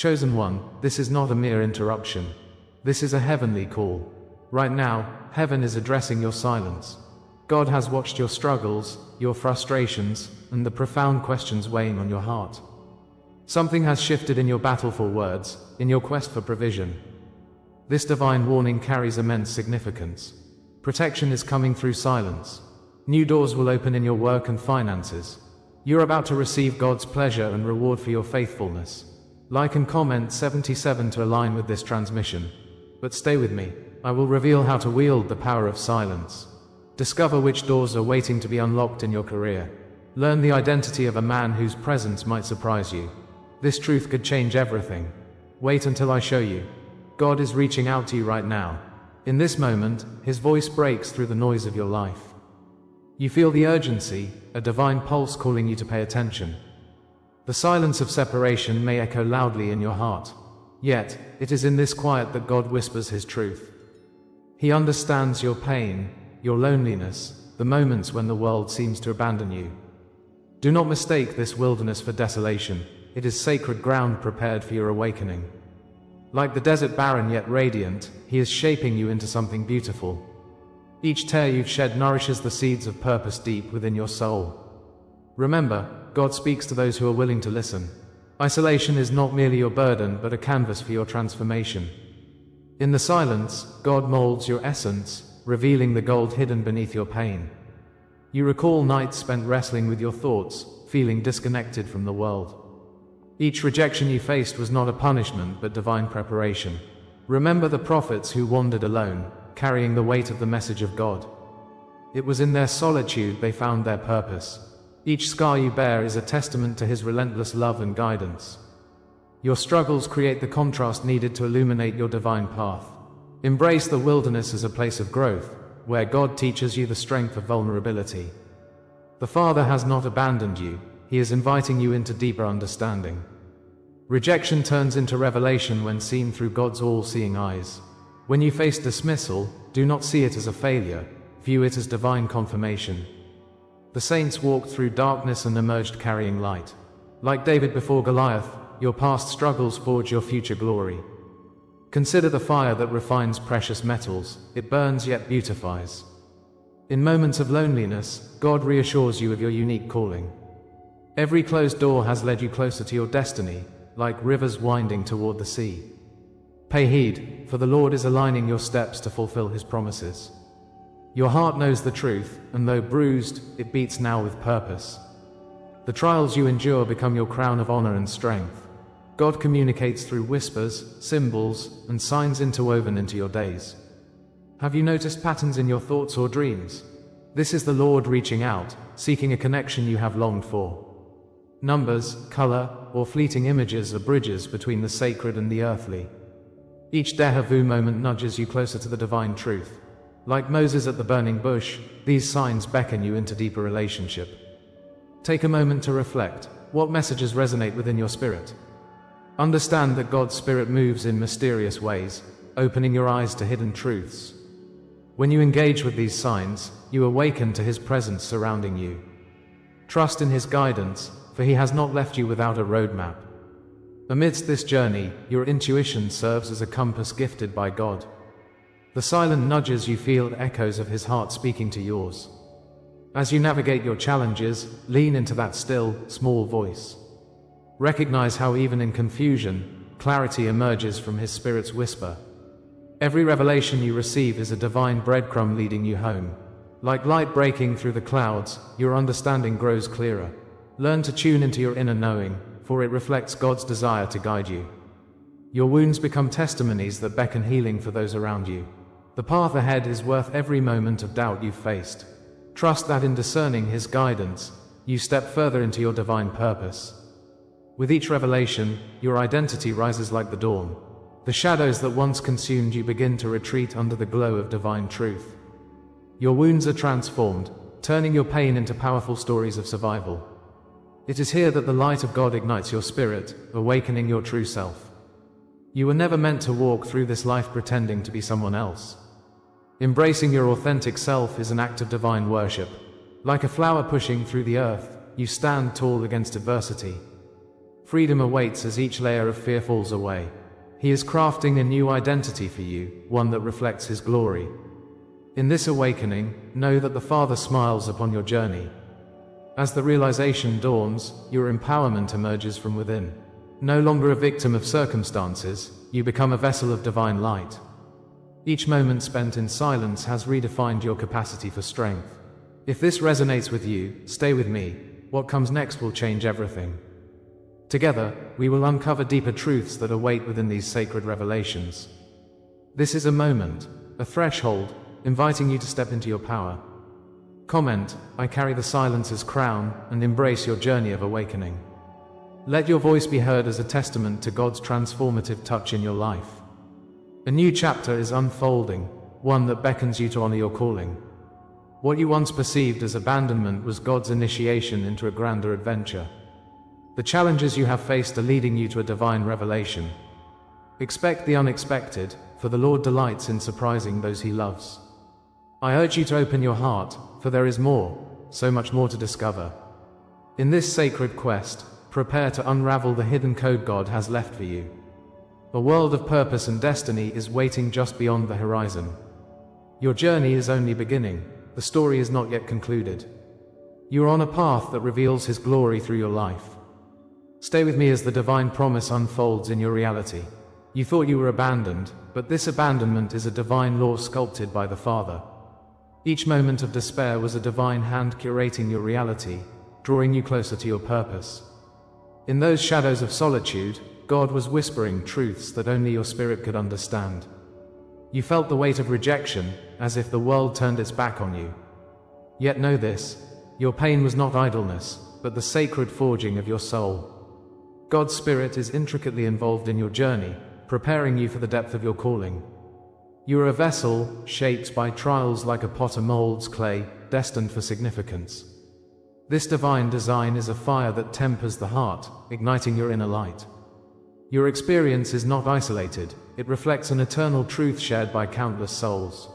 Chosen one, this is not a mere interruption. This is a heavenly call. Right now, heaven is addressing your silence. God has watched your struggles, your frustrations, and the profound questions weighing on your heart. Something has shifted in your battle for words, in your quest for provision. This divine warning carries immense significance. Protection is coming through silence. New doors will open in your work and finances. You're about to receive God's pleasure and reward for your faithfulness. Like and comment 77 to align with this transmission. But stay with me. I will reveal how to wield the power of silence. Discover which doors are waiting to be unlocked in your career. Learn the identity of a man whose presence might surprise you. This truth could change everything. Wait until I show you. God is reaching out to you right now. In this moment, His voice breaks through the noise of your life. You feel the urgency, a divine pulse calling you to pay attention. The silence of separation may echo loudly in your heart. Yet, it is in this quiet that God whispers His truth. He understands your pain, your loneliness, the moments when the world seems to abandon you. Do not mistake this wilderness for desolation. It is sacred ground prepared for your awakening. Like the desert barren yet radiant, He is shaping you into something beautiful. Each tear you've shed nourishes the seeds of purpose deep within your soul. Remember, God speaks to those who are willing to listen. Isolation is not merely your burden, but a canvas for your transformation. In the silence, God molds your essence, revealing the gold hidden beneath your pain. You recall nights spent wrestling with your thoughts, feeling disconnected from the world. Each rejection you faced was not a punishment, but divine preparation. Remember the prophets who wandered alone, carrying the weight of the message of God. It was in their solitude they found their purpose. Each scar you bear is a testament to His relentless love and guidance. Your struggles create the contrast needed to illuminate your divine path. Embrace the wilderness as a place of growth, where God teaches you the strength of vulnerability. The Father has not abandoned you. He is inviting you into deeper understanding. Rejection turns into revelation when seen through God's all-seeing eyes. When you face dismissal, do not see it as a failure, view it as divine confirmation. The saints walked through darkness and emerged carrying light. Like David before Goliath, your past struggles forge your future glory. Consider the fire that refines precious metals. It burns yet beautifies. In moments of loneliness, God reassures you of your unique calling. Every closed door has led you closer to your destiny, like rivers winding toward the sea. Pay heed, for the Lord is aligning your steps to fulfill His promises. Your heart knows the truth, and though bruised, it beats now with purpose. The trials you endure become your crown of honor and strength. God communicates through whispers, symbols, and signs interwoven into your days. Have you noticed patterns in your thoughts or dreams? This is the Lord reaching out, seeking a connection you have longed for. Numbers, color, or fleeting images are bridges between the sacred and the earthly. Each déjà vu moment nudges you closer to the divine truth. Like Moses at the burning bush, these signs beckon you into deeper relationship. Take a moment to reflect. What messages resonate within your spirit? Understand that God's Spirit moves in mysterious ways, opening your eyes to hidden truths. When you engage with these signs, you awaken to His presence surrounding you. Trust in His guidance, for He has not left you without a roadmap. Amidst this journey, your intuition serves as a compass gifted by God. The silent nudges you feel echoes of His heart speaking to yours. As you navigate your challenges, lean into that still, small voice. Recognize how even in confusion, clarity emerges from His Spirit's whisper. Every revelation you receive is a divine breadcrumb leading you home. Like light breaking through the clouds, your understanding grows clearer. Learn to tune into your inner knowing, for it reflects God's desire to guide you. Your wounds become testimonies that beckon healing for those around you. The path ahead is worth every moment of doubt you've faced. Trust that in discerning His guidance, you step further into your divine purpose. With each revelation, your identity rises like the dawn. The shadows that once consumed you begin to retreat under the glow of divine truth. Your wounds are transformed, turning your pain into powerful stories of survival. It is here that the light of God ignites your spirit, awakening your true self. You were never meant to walk through this life pretending to be someone else. Embracing your authentic self is an act of divine worship. Like a flower pushing through the earth, you stand tall against adversity. freedom awaits as each layer of fear falls away. He is crafting a new identity for you, one that reflects His glory. In this awakening, know that the Father smiles upon your journey. As the realization dawns, your empowerment emerges from within. No longer a victim of circumstances, you become a vessel of divine light. Each moment spent in silence has redefined your capacity for strength. If this resonates with you, stay with me. What comes next will change everything. Together, we will uncover deeper truths that await within these sacred revelations. This is a moment, a threshold, inviting you to step into your power. Comment, "I carry the silencer's crown," and embrace your journey of awakening. Let your voice be heard as a testament to God's transformative touch in your life. A new chapter is unfolding, one that beckons you to honor your calling. What you once perceived as abandonment was God's initiation into a grander adventure. The challenges you have faced are leading you to a divine revelation. Expect the unexpected, for the Lord delights in surprising those He loves. I urge you to open your heart, for there is more, so much more to discover. In this sacred quest, prepare to unravel the hidden code God has left for you. A world of purpose and destiny is waiting just beyond the horizon. Your journey is only beginning, the story is not yet concluded. You are on a path that reveals His glory through your life. Stay with me as the divine promise unfolds in your reality. You thought you were abandoned, but this abandonment is a divine law sculpted by the Father. Each moment of despair was a divine hand curating your reality, drawing you closer to your purpose. In those shadows of solitude, God was whispering truths that only your spirit could understand. You felt the weight of rejection, as if the world turned its back on you. Yet know this, your pain was not idleness, but the sacred forging of your soul. God's Spirit is intricately involved in your journey, preparing you for the depth of your calling. You are a vessel, shaped by trials like a potter molds clay, destined for significance. This divine design is a fire that tempers the heart, igniting your inner light. Your experience is not isolated, it reflects an eternal truth shared by countless souls.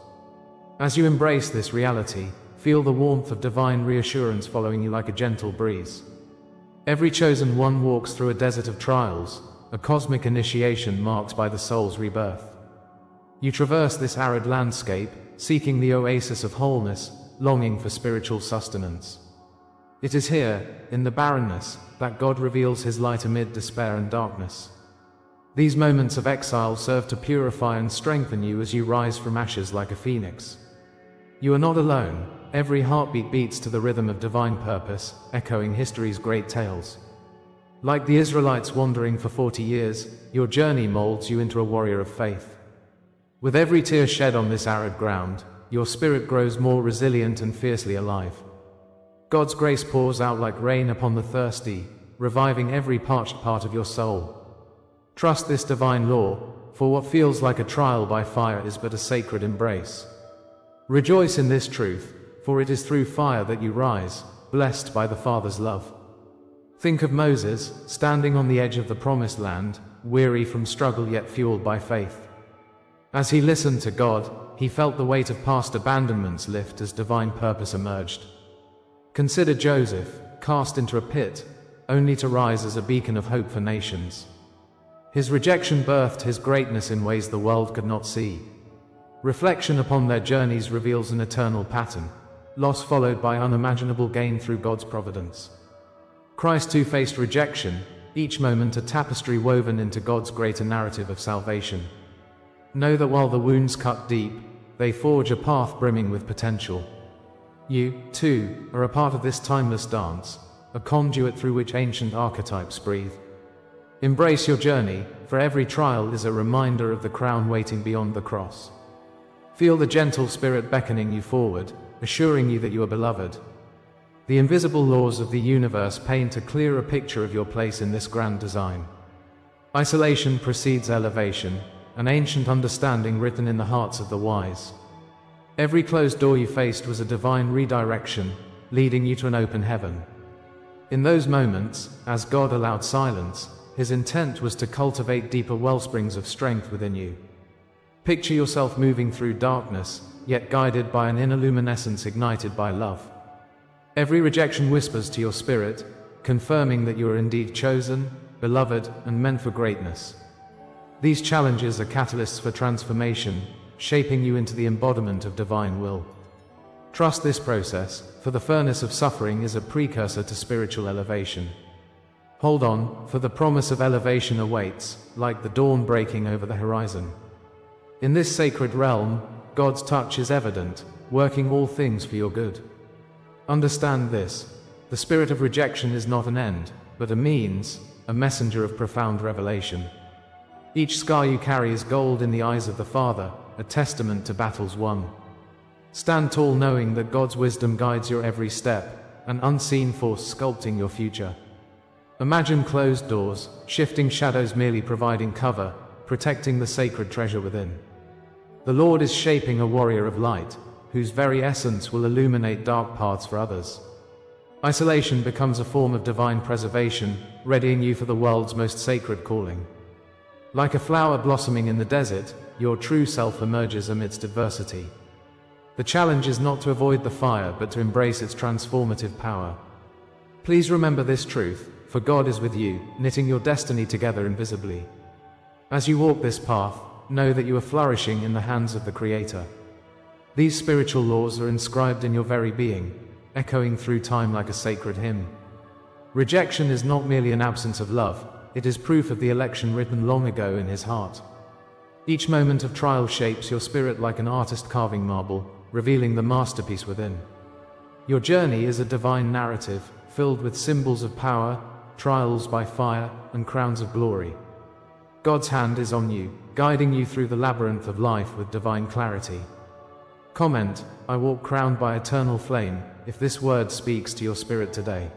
As you embrace this reality, feel the warmth of divine reassurance following you like a gentle breeze. Every chosen one walks through a desert of trials, a cosmic initiation marked by the soul's rebirth. You traverse this arid landscape, seeking the oasis of wholeness, longing for spiritual sustenance. It is here, in the barrenness, that God reveals His light amid despair and darkness. These moments of exile serve to purify and strengthen you as you rise from ashes like a phoenix. You are not alone, every heartbeat beats to the rhythm of divine purpose, echoing history's great tales. Like the Israelites wandering for 40 years, your journey molds you into a warrior of faith. With every tear shed on this arid ground, your spirit grows more resilient and fiercely alive. God's grace pours out like rain upon the thirsty, reviving every parched part of your soul. Trust this divine law, for what feels like a trial by fire is but a sacred embrace. Rejoice in this truth, for it is through fire that you rise, blessed by the Father's love. Think of Moses, standing on the edge of the promised land, weary from struggle yet fueled by faith. As he listened to God, he felt the weight of past abandonments lift as divine purpose emerged. Consider Joseph, cast into a pit, only to rise as a beacon of hope for nations. His rejection birthed his greatness in ways the world could not see. Reflection upon their journeys reveals an eternal pattern, loss followed by unimaginable gain through God's providence. Christ too faced rejection, each moment a tapestry woven into God's greater narrative of salvation. Know that while the wounds cut deep, they forge a path brimming with potential. You, too, are a part of this timeless dance, a conduit through which ancient archetypes breathe. Embrace your journey, for every trial is a reminder of the crown waiting beyond the cross. Feel the gentle Spirit beckoning you forward, assuring you that you are beloved. The invisible laws of the universe paint a clearer picture of your place in this grand design. Isolation precedes elevation, an ancient understanding written in the hearts of the wise. Every closed door you faced was a divine redirection, leading you to an open heaven. In those moments, as God allowed silence, His intent was to cultivate deeper wellsprings of strength within you. Picture yourself moving through darkness, yet guided by an inner luminescence ignited by love. Every rejection whispers to your spirit, confirming that you are indeed chosen, beloved, and meant for greatness. These challenges are catalysts for transformation, shaping you into the embodiment of divine will. Trust this process, for the furnace of suffering is a precursor to spiritual elevation. Hold on, for the promise of elevation awaits, like the dawn breaking over the horizon. In this sacred realm, God's touch is evident, working all things for your good. Understand this: the spirit of rejection is not an end, but a means, a messenger of profound revelation. Each scar you carry is gold in the eyes of the Father, a testament to battles won. Stand tall knowing that God's wisdom guides your every step, an unseen force sculpting your future. Imagine closed doors, shifting shadows merely providing cover, protecting the sacred treasure within. The Lord is shaping a warrior of light, whose very essence will illuminate dark paths for others. Isolation becomes a form of divine preservation, readying you for the world's most sacred calling. Like a flower blossoming in the desert, your true self emerges amidst adversity. The challenge is not to avoid the fire, but to embrace its transformative power. Please remember this truth, for God is with you, knitting your destiny together invisibly. As you walk this path, know that you are flourishing in the hands of the Creator. These spiritual laws are inscribed in your very being, echoing through time like a sacred hymn. Rejection is not merely an absence of love, it is proof of the election written long ago in His heart. Each moment of trial shapes your spirit like an artist carving marble, revealing the masterpiece within. Your journey is a divine narrative, filled with symbols of power, trials by fire, and crowns of glory. God's hand is on you, guiding you through the labyrinth of life with divine clarity. Comment: I walk crowned by eternal flame, if this word speaks to your spirit today.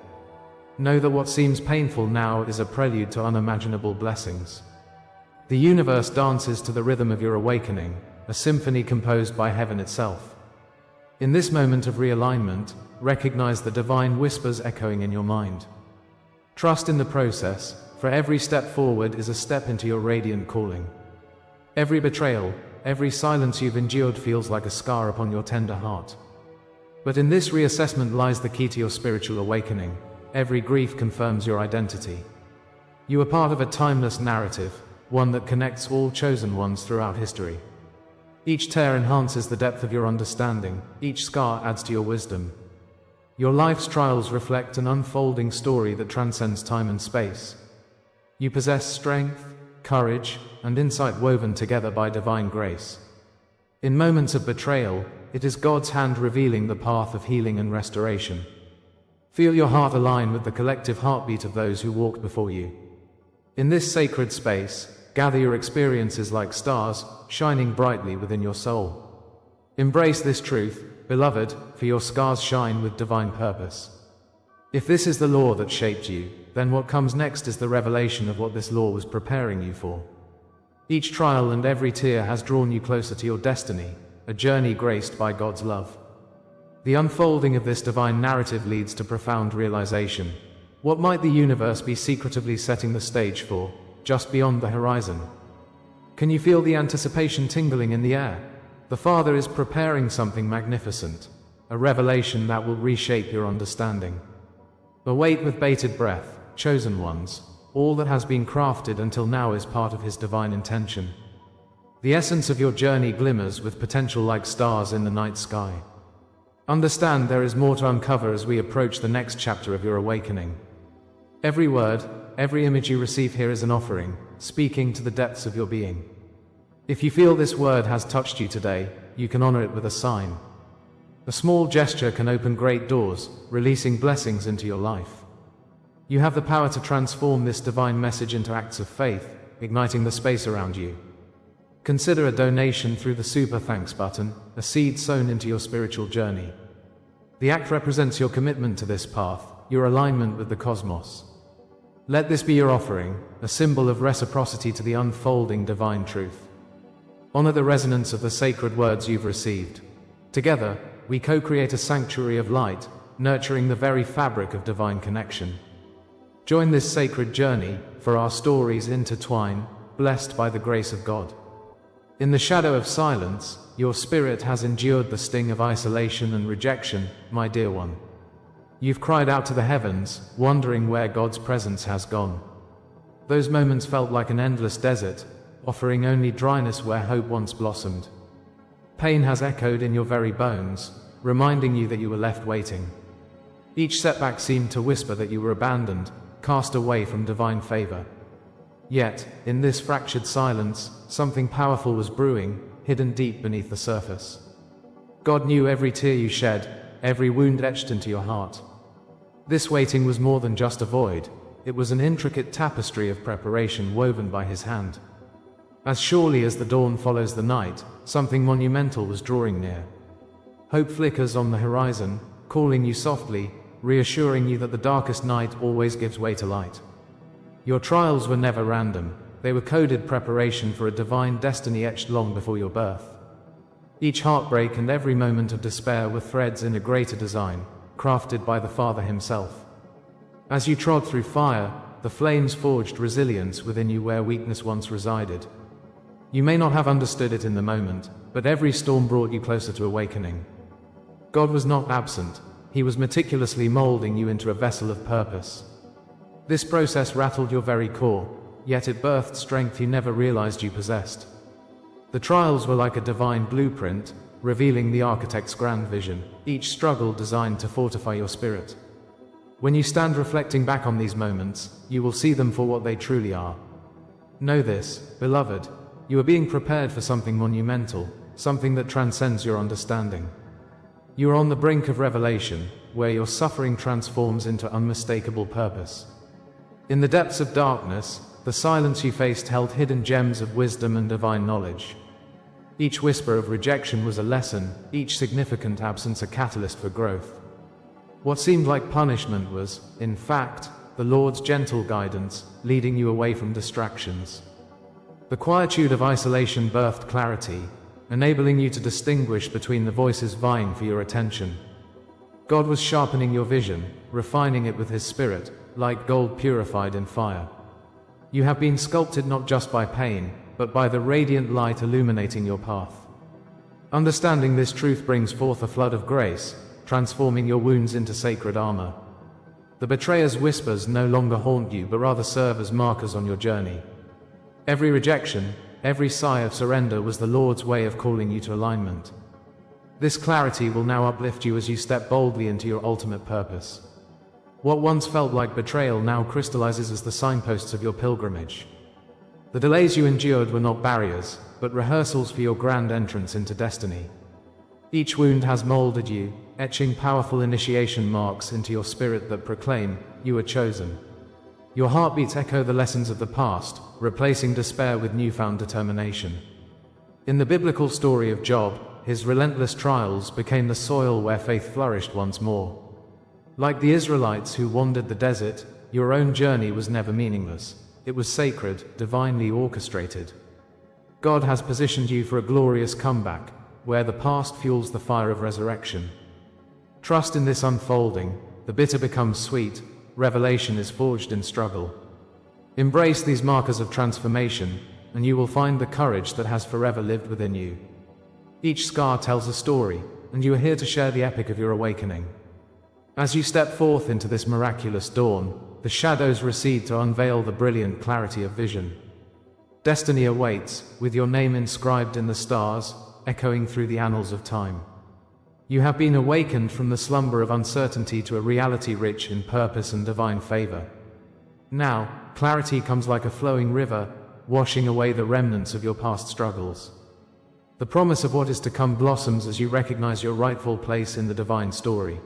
Know that what seems painful now is a prelude to unimaginable blessings. The universe dances to the rhythm of your awakening, a symphony composed by heaven itself. In this moment of realignment, recognize the divine whispers echoing in your mind. Trust in the process, for every step forward is a step into your radiant calling. Every betrayal, every silence you've endured feels like a scar upon your tender heart. But in this reassessment lies the key to your spiritual awakening. Every grief confirms your identity. You are part of a timeless narrative, one that connects all chosen ones throughout history. Each tear enhances the depth of your understanding, each scar adds to your wisdom. Your life's trials reflect an unfolding story that transcends time and space. You possess strength, courage, and insight woven together by divine grace. In moments of betrayal, it is God's hand revealing the path of healing and restoration. Feel your heart align with the collective heartbeat of those who walked before you. In this sacred space, gather your experiences like stars, shining brightly within your soul. Embrace this truth, beloved, for your scars shine with divine purpose. If this is the law that shaped you, then what comes next is the revelation of what this law was preparing you for. Each trial and every tear has drawn you closer to your destiny, a journey graced by God's love. The unfolding of this divine narrative leads to profound realization. What might the universe be secretively setting the stage for, just beyond the horizon? Can you feel the anticipation tingling in the air? The Father is preparing something magnificent, a revelation that will reshape your understanding. Await with bated breath, chosen ones. All that has been crafted until now is part of His divine intention. The essence of your journey glimmers with potential like stars in the night sky. Understand there is more to uncover as we approach the next chapter of your awakening. Every word, every image you receive here is an offering, speaking to the depths of your being. If you feel this word has touched you today, you can honor it with a sign. A small gesture can open great doors, releasing blessings into your life. You have the power to transform this divine message into acts of faith, igniting the space around you. Consider a donation through the Super Thanks button, a seed sown into your spiritual journey. The act represents your commitment to this path, your alignment with the cosmos. Let this be your offering, a symbol of reciprocity to the unfolding divine truth. Honor the resonance of the sacred words you've received. Together, we co-create a sanctuary of light, nurturing the very fabric of divine connection. Join this sacred journey, for our stories intertwine, blessed by the grace of God. In the shadow of silence, your spirit has endured the sting of isolation and rejection, my dear one. You've cried out to the heavens, wondering where God's presence has gone. Those moments felt like an endless desert, offering only dryness where hope once blossomed. Pain has echoed in your very bones, reminding you that you were left waiting. Each setback seemed to whisper that you were abandoned, cast away from divine favor. Yet, in this fractured silence, something powerful was brewing, hidden deep beneath the surface. God knew every tear you shed, every wound etched into your heart. This waiting was more than just a void. It was an intricate tapestry of preparation woven by his hand. As surely as the dawn follows the night, something monumental was drawing near. Hope flickers on the horizon, calling you softly, reassuring you that the darkest night always gives way to light. Your trials were never random. They were coded preparation for a divine destiny etched long before your birth. Each heartbreak and every moment of despair were threads in a greater design, crafted by the Father himself. As you trod through fire, the flames forged resilience within you where weakness once resided. You may not have understood it in the moment, but every storm brought you closer to awakening. God was not absent. He was meticulously molding you into a vessel of purpose. This process rattled your very core, yet it birthed strength you never realized you possessed. The trials were like a divine blueprint, revealing the architect's grand vision, each struggle designed to fortify your spirit. When you stand reflecting back on these moments, you will see them for what they truly are. Know this, beloved, you are being prepared for something monumental, something that transcends your understanding. You are on the brink of revelation, where your suffering transforms into unmistakable purpose. In the depths of darkness, the silence you faced held hidden gems of wisdom and divine knowledge. Each whisper of rejection was a lesson, each significant absence a catalyst for growth. What seemed like punishment was, in fact, the Lord's gentle guidance, leading you away from distractions. The quietude of isolation birthed clarity, enabling you to distinguish between the voices vying for your attention. God was sharpening your vision, refining it with His Spirit, like gold purified in fire. You have been sculpted not just by pain, but by the radiant light illuminating your path. Understanding this truth brings forth a flood of grace, transforming your wounds into sacred armor. The betrayer's whispers no longer haunt you, but rather serve as markers on your journey. Every rejection, every sigh of surrender was the Lord's way of calling you to alignment. This clarity will now uplift you as you step boldly into your ultimate purpose. What once felt like betrayal now crystallizes as the signposts of your pilgrimage. The delays you endured were not barriers, but rehearsals for your grand entrance into destiny. Each wound has molded you, etching powerful initiation marks into your spirit that proclaim, you are chosen. Your heartbeats echo the lessons of the past, replacing despair with newfound determination. In the biblical story of Job, his relentless trials became the soil where faith flourished once more. Like the Israelites who wandered the desert, your own journey was never meaningless. It was sacred, divinely orchestrated. God has positioned you for a glorious comeback, where the past fuels the fire of resurrection. Trust in this unfolding, the bitter becomes sweet, revelation is forged in struggle. Embrace these markers of transformation, and you will find the courage that has forever lived within you. Each scar tells a story, and you are here to share the epic of your awakening. As you step forth into this miraculous dawn, the shadows recede to unveil the brilliant clarity of vision. Destiny awaits, with your name inscribed in the stars, echoing through the annals of time. You have been awakened from the slumber of uncertainty to a reality rich in purpose and divine favor. Now, clarity comes like a flowing river, washing away the remnants of your past struggles. The promise of what is to come blossoms as you recognize your rightful place in the divine story.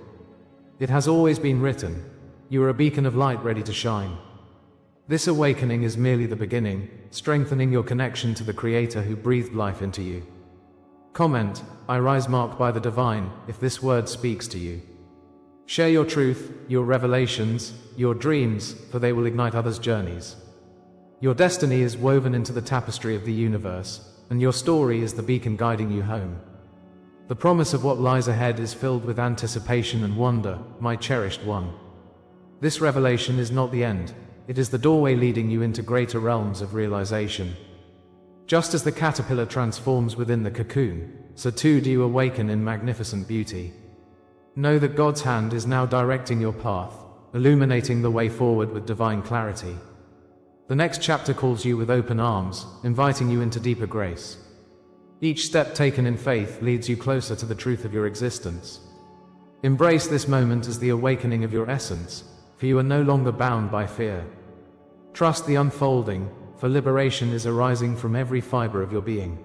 It has always been written, you are a beacon of light ready to shine. This awakening is merely the beginning, strengthening your connection to the Creator who breathed life into you. Comment, I rise marked by the divine, if this word speaks to you. Share your truth, your revelations, your dreams, for they will ignite others' journeys. Your destiny is woven into the tapestry of the universe, and your story is the beacon guiding you home. The promise of what lies ahead is filled with anticipation and wonder, my cherished one. This revelation is not the end, it is the doorway leading you into greater realms of realization. Just as the caterpillar transforms within the cocoon, so too do you awaken in magnificent beauty. Know that God's hand is now directing your path, illuminating the way forward with divine clarity. The next chapter calls you with open arms, inviting you into deeper grace. Each step taken in faith leads you closer to the truth of your existence. Embrace this moment as the awakening of your essence, for you are no longer bound by fear. Trust the unfolding, for liberation is arising from every fiber of your being.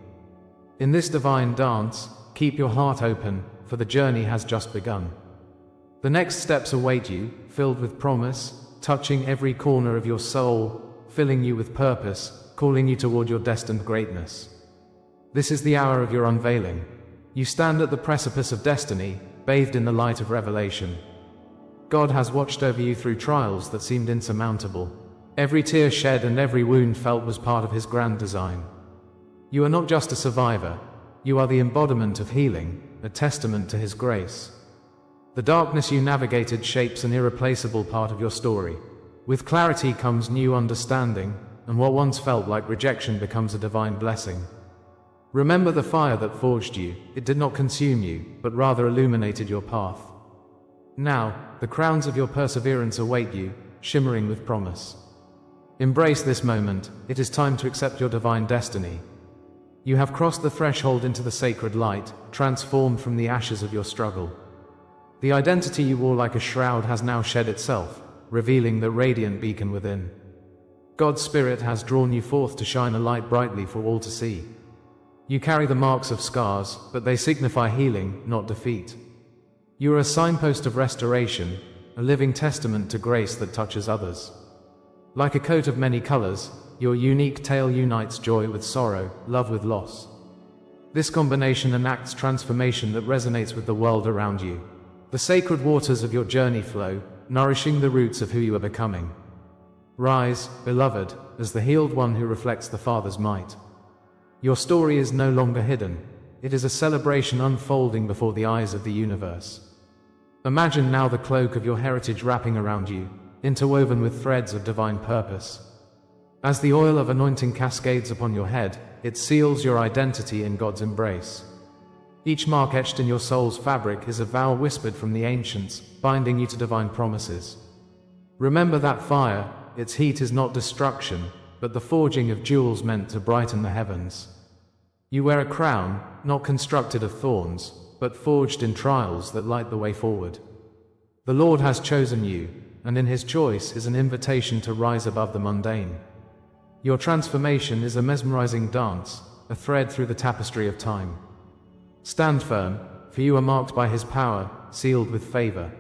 In this divine dance, keep your heart open, for the journey has just begun. The next steps await you, filled with promise, touching every corner of your soul, filling you with purpose, calling you toward your destined greatness. This is the hour of your unveiling. You stand at the precipice of destiny, bathed in the light of revelation. God has watched over you through trials that seemed insurmountable. Every tear shed and every wound felt was part of His grand design. You are not just a survivor, you are the embodiment of healing, a testament to His grace. The darkness you navigated shapes an irreplaceable part of your story. With clarity comes new understanding, and what once felt like rejection becomes a divine blessing. Remember the fire that forged you. It did not consume you, but rather illuminated your path. Now, the crowns of your perseverance await you, shimmering with promise. Embrace this moment. It is time to accept your divine destiny. You have crossed the threshold into the sacred light, transformed from the ashes of your struggle. The identity you wore like a shroud has now shed itself, revealing the radiant beacon within. God's Spirit has drawn you forth to shine a light brightly for all to see. You carry the marks of scars, but they signify healing, not defeat. You are a signpost of restoration, a living testament to grace that touches others. Like a coat of many colors, your unique tale unites joy with sorrow, love with loss. This combination enacts transformation that resonates with the world around you. The sacred waters of your journey flow, nourishing the roots of who you are becoming. Rise, beloved, as the healed one who reflects the Father's might. Your story is no longer hidden. It is a celebration unfolding before the eyes of the universe. Imagine now the cloak of your heritage wrapping around you, interwoven with threads of divine purpose. As the oil of anointing cascades upon your head, it seals your identity in God's embrace. Each mark etched in your soul's fabric is a vow whispered from the ancients, binding you to divine promises. Remember that fire. Its heat is not destruction, but the forging of jewels meant to brighten the heavens. You wear a crown, not constructed of thorns, but forged in trials that light the way forward. The Lord has chosen you, and in His choice is an invitation to rise above the mundane. Your transformation is a mesmerizing dance, a thread through the tapestry of time. Stand firm, for you are marked by His power, sealed with favor.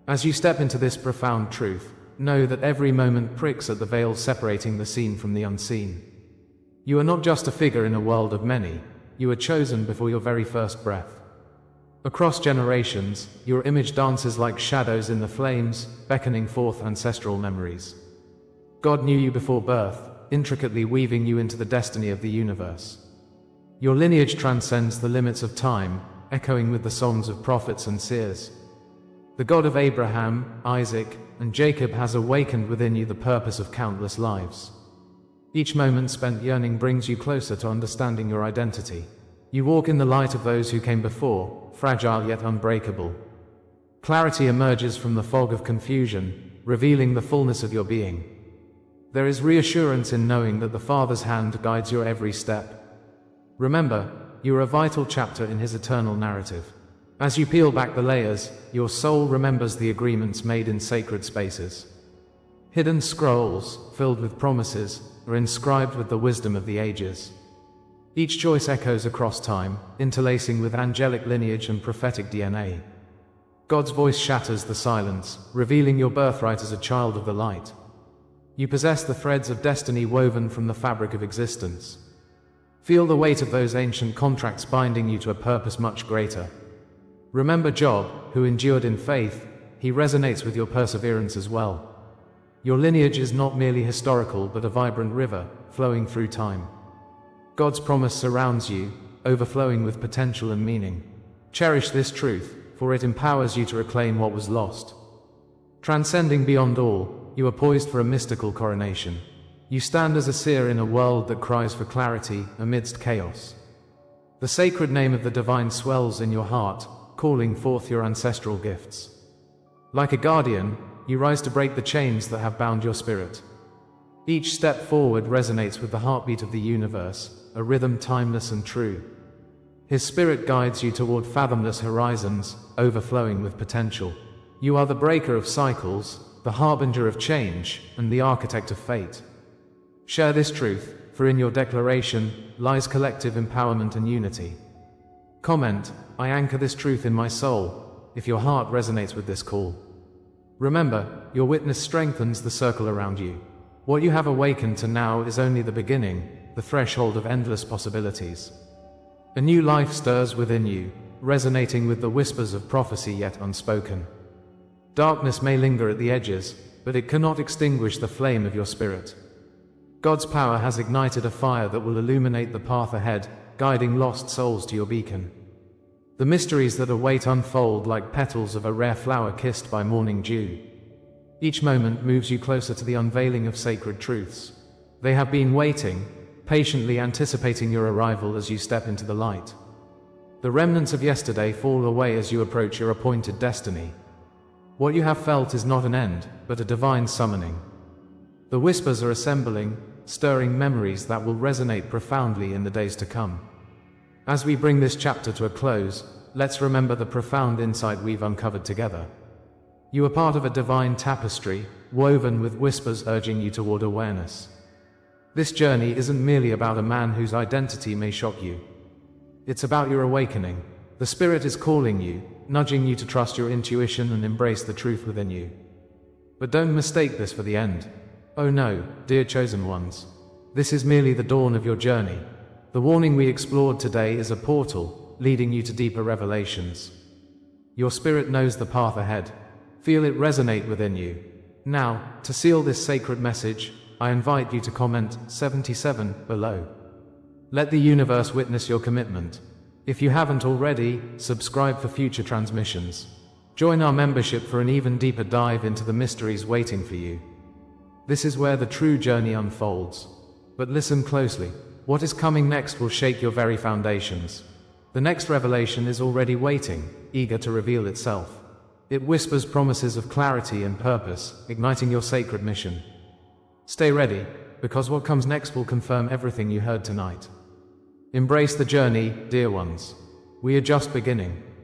As you step into this profound truth, know that every moment pricks at the veil separating the seen from the unseen. You are not just a figure in a world of many, you are chosen before your very first breath. Across generations, your image dances like shadows in the flames, beckoning forth ancestral memories. God knew you before birth, intricately weaving you into the destiny of the universe. Your lineage transcends the limits of time, echoing with the songs of prophets and seers. The God of Abraham, Isaac, and Jacob has awakened within you the purpose of countless lives. Each moment spent yearning brings you closer to understanding your identity. You walk in the light of those who came before, fragile yet unbreakable. Clarity emerges from the fog of confusion, revealing the fullness of your being. There is reassurance in knowing that the Father's hand guides your every step. Remember, you are a vital chapter in His eternal narrative. As you peel back the layers, your soul remembers the agreements made in sacred spaces. Hidden scrolls, filled with promises, are inscribed with the wisdom of the ages. Each choice echoes across time, interlacing with angelic lineage and prophetic DNA. God's voice shatters the silence, revealing your birthright as a child of the light. You possess the threads of destiny woven from the fabric of existence. Feel the weight of those ancient contracts binding you to a purpose much greater. Remember Job, who endured in faith. He resonates with your perseverance as well. Your lineage is not merely historical but a vibrant river, flowing through time. God's promise surrounds you, overflowing with potential and meaning. Cherish this truth, for it empowers you to reclaim what was lost. Transcending beyond all, you are poised for a mystical coronation. You stand as a seer in a world that cries for clarity amidst chaos. The sacred name of the divine swells in your heart, calling forth your ancestral gifts. Like a guardian, you rise to break the chains that have bound your spirit. Each step forward resonates with the heartbeat of the universe, a rhythm timeless and true. His spirit guides you toward fathomless horizons, overflowing with potential. You are the breaker of cycles, the harbinger of change, and the architect of fate. Share this truth, for in your declaration lies collective empowerment and unity. Comment, "I anchor this truth in my soul," if your heart resonates with this call. Remember, your witness strengthens the circle around you. What you have awakened to now is only the beginning, the threshold of endless possibilities. A new life stirs within you, resonating with the whispers of prophecy yet unspoken. Darkness may linger at the edges, but it cannot extinguish the flame of your spirit. God's power has ignited a fire that will illuminate the path ahead, guiding lost souls to your beacon. The mysteries that await unfold like petals of a rare flower kissed by morning dew. Each moment moves you closer to the unveiling of sacred truths. They have been waiting, patiently anticipating your arrival as you step into the light. The remnants of yesterday fall away as you approach your appointed destiny. What you have felt is not an end, but a divine summoning. The whispers are assembling, stirring memories that will resonate profoundly in the days to come. As we bring this chapter to a close, let's remember the profound insight we've uncovered together. You are part of a divine tapestry, woven with whispers urging you toward awareness. This journey isn't merely about a man whose identity may shock you. It's about your awakening. The Spirit is calling you, nudging you to trust your intuition and embrace the truth within you. But don't mistake this for the end. Oh no, dear chosen ones. This is merely the dawn of your journey. The warning we explored today is a portal, leading you to deeper revelations. Your spirit knows the path ahead. Feel it resonate within you. Now, to seal this sacred message, I invite you to comment 77 below. Let the universe witness your commitment. If you haven't already, subscribe for future transmissions. Join our membership for an even deeper dive into the mysteries waiting for you. This is where the true journey unfolds. But listen closely. What is coming next will shake your very foundations. The next revelation is already waiting, eager to reveal itself. It whispers promises of clarity and purpose, igniting your sacred mission. Stay ready, because what comes next will confirm everything you heard tonight. Embrace the journey, dear ones. We are just beginning.